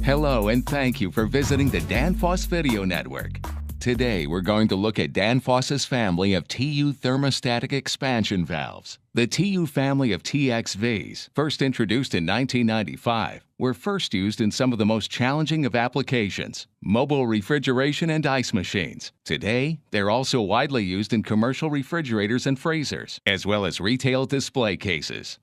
Hello and thank you for visiting the Danfoss Video Network. Today we're going to look at Danfoss's family of TU thermostatic expansion valves. The TU family of TXVs, first introduced in 1995, were first used in some of the most challenging of applications, mobile refrigeration and ice machines. Today, they're also widely used in commercial refrigerators and freezers, as well as retail display cases.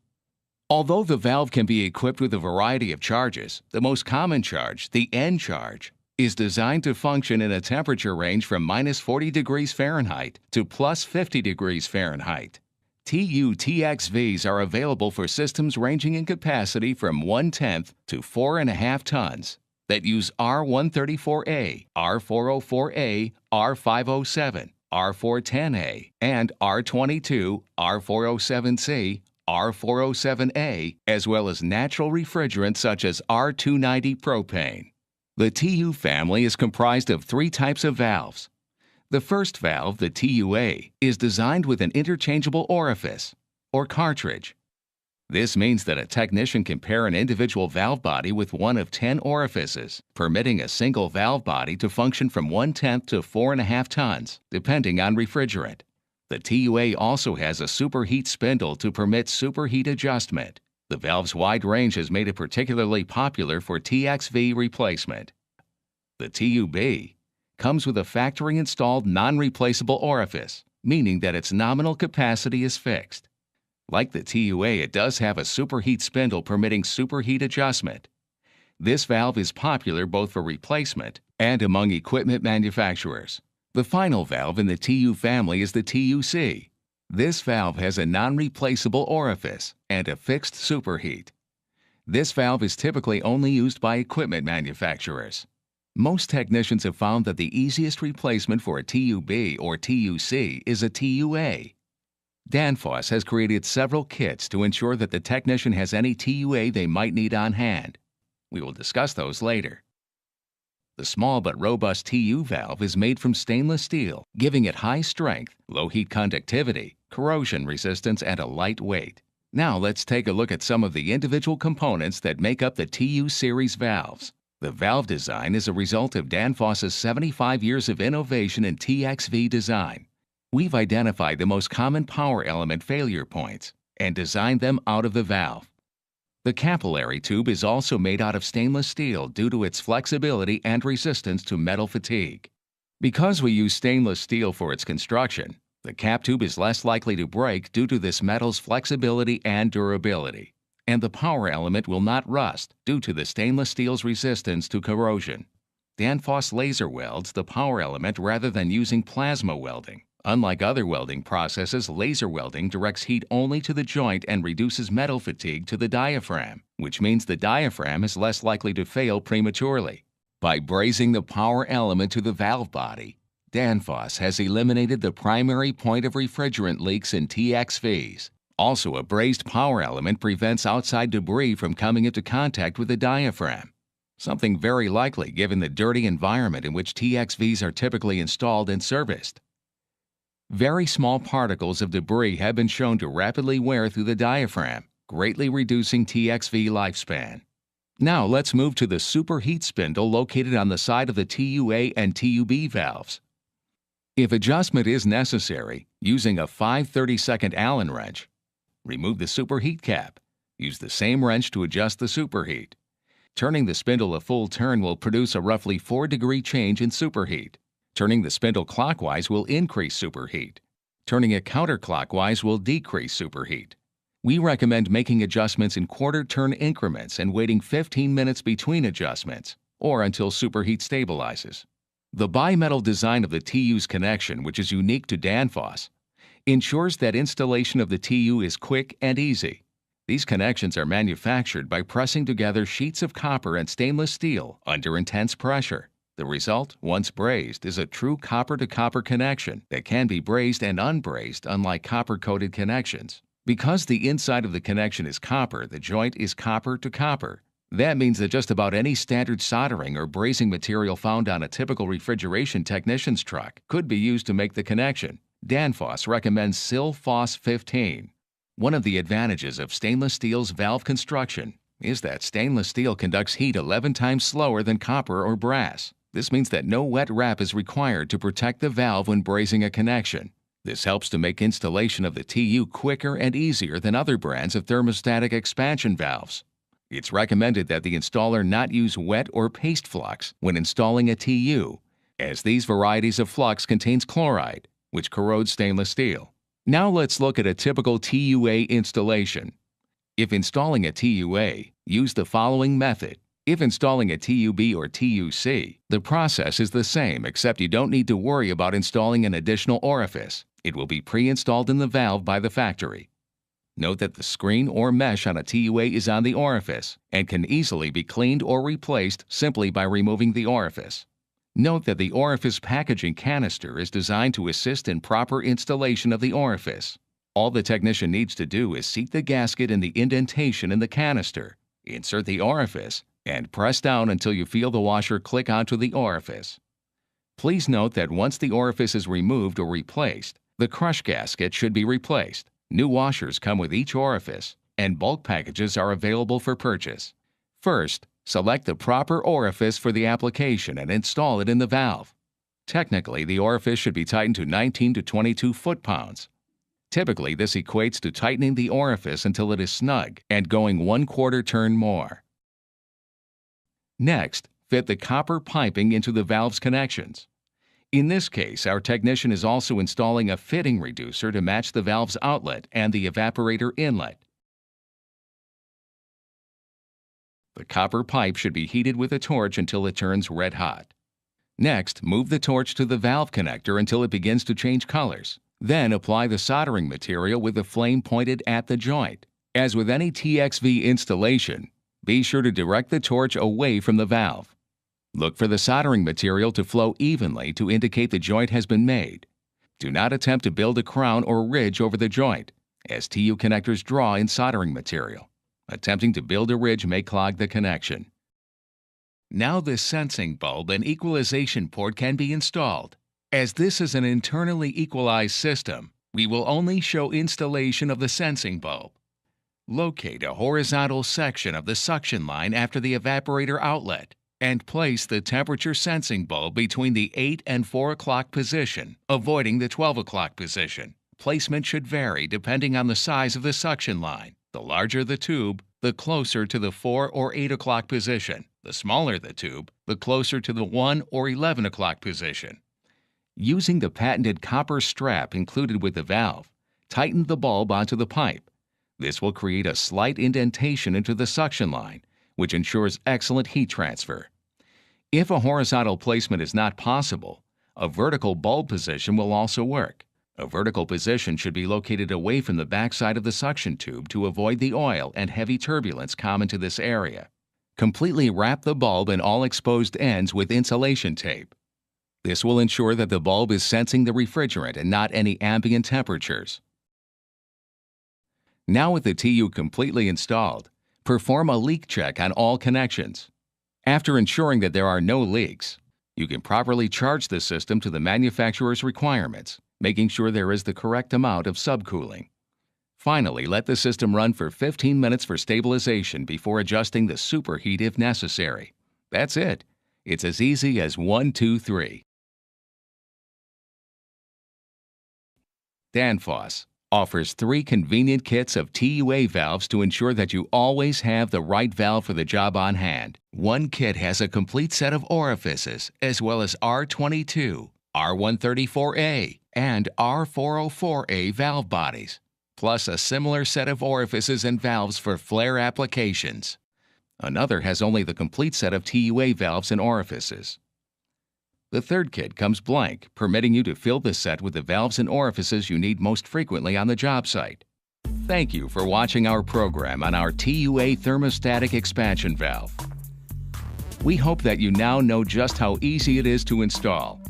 Although the valve can be equipped with a variety of charges, the most common charge, the N charge, is designed to function in a temperature range from -40 degrees Fahrenheit to +50 degrees Fahrenheit. TU TXVs are available for systems ranging in capacity from 1/10 to 4.5 tons that use R134A, R404A, R507, R410A, and R22, R407C, R407A, as well as natural refrigerants such as R290 propane. The TU family is comprised of three types of valves. The first valve, the TUA, is designed with an interchangeable orifice, or cartridge. This means that a technician can pair an individual valve body with one of 10 orifices, permitting a single valve body to function from 1/10 to 4.5 tons, depending on refrigerant. The TUA also has a superheat spindle to permit superheat adjustment. The valve's wide range has made it particularly popular for TXV replacement. The TUB comes with a factory-installed non-replaceable orifice, meaning that its nominal capacity is fixed. Like the TUA, it does have a superheat spindle permitting superheat adjustment. This valve is popular both for replacement and among equipment manufacturers. The final valve in the TU family is the TUC. This valve has a non-replaceable orifice and a fixed superheat. This valve is typically only used by equipment manufacturers. Most technicians have found that the easiest replacement for a TUB or TUC is a TUA. Danfoss has created several kits to ensure that the technician has any TUA they might need on hand. We will discuss those later. The small but robust TU valve is made from stainless steel, giving it high strength, low heat conductivity, corrosion resistance, and a light weight. Now let's take a look at some of the individual components that make up the TU series valves. The valve design is a result of Danfoss's 75 years of innovation in TXV design. We've identified the most common power element failure points and designed them out of the valve. The capillary tube is also made out of stainless steel due to its flexibility and resistance to metal fatigue. Because we use stainless steel for its construction, the cap tube is less likely to break due to this metal's flexibility and durability, and the power element will not rust due to the stainless steel's resistance to corrosion. Danfoss laser welds the power element rather than using plasma welding. Unlike other welding processes, laser welding directs heat only to the joint and reduces metal fatigue to the diaphragm, which means the diaphragm is less likely to fail prematurely. By brazing the power element to the valve body, Danfoss has eliminated the primary point of refrigerant leaks in TXVs. Also, a brazed power element prevents outside debris from coming into contact with the diaphragm, something very likely given the dirty environment in which TXVs are typically installed and serviced. Very small particles of debris have been shown to rapidly wear through the diaphragm, greatly reducing TXV lifespan. Now let's move to the superheat spindle located on the side of the TUA and TUB valves. If adjustment is necessary, using a 5/32 Allen wrench, remove the superheat cap. Use the same wrench to adjust the superheat. Turning the spindle a full turn will produce a roughly 4-degree change in superheat. Turning the spindle clockwise will increase superheat. Turning it counterclockwise will decrease superheat. We recommend making adjustments in quarter-turn increments and waiting 15 minutes between adjustments, or until superheat stabilizes. The bimetal design of the TU's connection, which is unique to Danfoss, ensures that installation of the TU is quick and easy. These connections are manufactured by pressing together sheets of copper and stainless steel under intense pressure. The result, once brazed, is a true copper-to-copper connection that can be brazed and unbrazed, unlike copper-coated connections. Because the inside of the connection is copper, the joint is copper-to-copper. That means that just about any standard soldering or brazing material found on a typical refrigeration technician's truck could be used to make the connection. Danfoss recommends SIL-FOSS 15. One of the advantages of stainless steel's valve construction is that stainless steel conducts heat 11 times slower than copper or brass. This means that no wet wrap is required to protect the valve when brazing a connection. This helps to make installation of the TU quicker and easier than other brands of thermostatic expansion valves. It's recommended that the installer not use wet or paste flux when installing a TU, as these varieties of flux contains chloride, which corrodes stainless steel. Now let's look at a typical TUA installation. If installing a TUA, use the following method. If installing a TUB or TUC, the process is the same except you don't need to worry about installing an additional orifice. It will be pre-installed in the valve by the factory. Note that the screen or mesh on a TUA is on the orifice and can easily be cleaned or replaced simply by removing the orifice. Note that the orifice packaging canister is designed to assist in proper installation of the orifice. All the technician needs to do is seat the gasket in the indentation in the canister, insert the orifice, and press down until you feel the washer click onto the orifice. Please note that once the orifice is removed or replaced, the crush gasket should be replaced. New washers come with each orifice, and bulk packages are available for purchase. First, select the proper orifice for the application and install it in the valve. Technically, the orifice should be tightened to 19 to 22 foot-pounds. Typically, this equates to tightening the orifice until it is snug and going 1/4 turn more. Next, fit the copper piping into the valve's connections. In this case, our technician is also installing a fitting reducer to match the valve's outlet and the evaporator inlet. The copper pipe should be heated with a torch until it turns red hot. Next, move the torch to the valve connector until it begins to change colors. Then apply the soldering material with the flame pointed at the joint. As with any TXV installation, be sure to direct the torch away from the valve. Look for the soldering material to flow evenly to indicate the joint has been made. Do not attempt to build a crown or ridge over the joint, as TU connectors draw in soldering material. Attempting to build a ridge may clog the connection. Now the sensing bulb and equalization port can be installed. As this is an internally equalized system, we will only show installation of the sensing bulb. Locate a horizontal section of the suction line after the evaporator outlet and place the temperature sensing bulb between the 8 and 4 o'clock position, avoiding the 12 o'clock position. Placement should vary depending on the size of the suction line. The larger the tube, the closer to the 4 or 8 o'clock position. The smaller the tube, the closer to the 1 or 11 o'clock position. Using the patented copper strap included with the valve, tighten the bulb onto the pipe. This will create a slight indentation into the suction line, which ensures excellent heat transfer. If a horizontal placement is not possible, a vertical bulb position will also work. A vertical position should be located away from the backside of the suction tube to avoid the oil and heavy turbulence common to this area. Completely wrap the bulb and all exposed ends with insulation tape. This will ensure that the bulb is sensing the refrigerant and not any ambient temperatures. Now with the TU completely installed, perform a leak check on all connections. After ensuring that there are no leaks, you can properly charge the system to the manufacturer's requirements, making sure there is the correct amount of subcooling. Finally, let the system run for 15 minutes for stabilization before adjusting the superheat if necessary. That's it. It's as easy as 1, 2, 3. Danfoss offers 3 convenient kits of TUA valves to ensure that you always have the right valve for the job on hand. One kit has a complete set of orifices, as well as R22, R134A, and R404A valve bodies, plus a similar set of orifices and valves for flare applications. Another has only the complete set of TUA valves and orifices. The third kit comes blank, permitting you to fill the set with the valves and orifices you need most frequently on the job site. Thank you for watching our program on our TUA thermostatic expansion valve. We hope that you now know just how easy it is to install.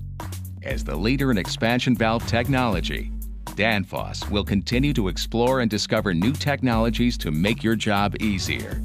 As the leader in expansion valve technology, Danfoss will continue to explore and discover new technologies to make your job easier.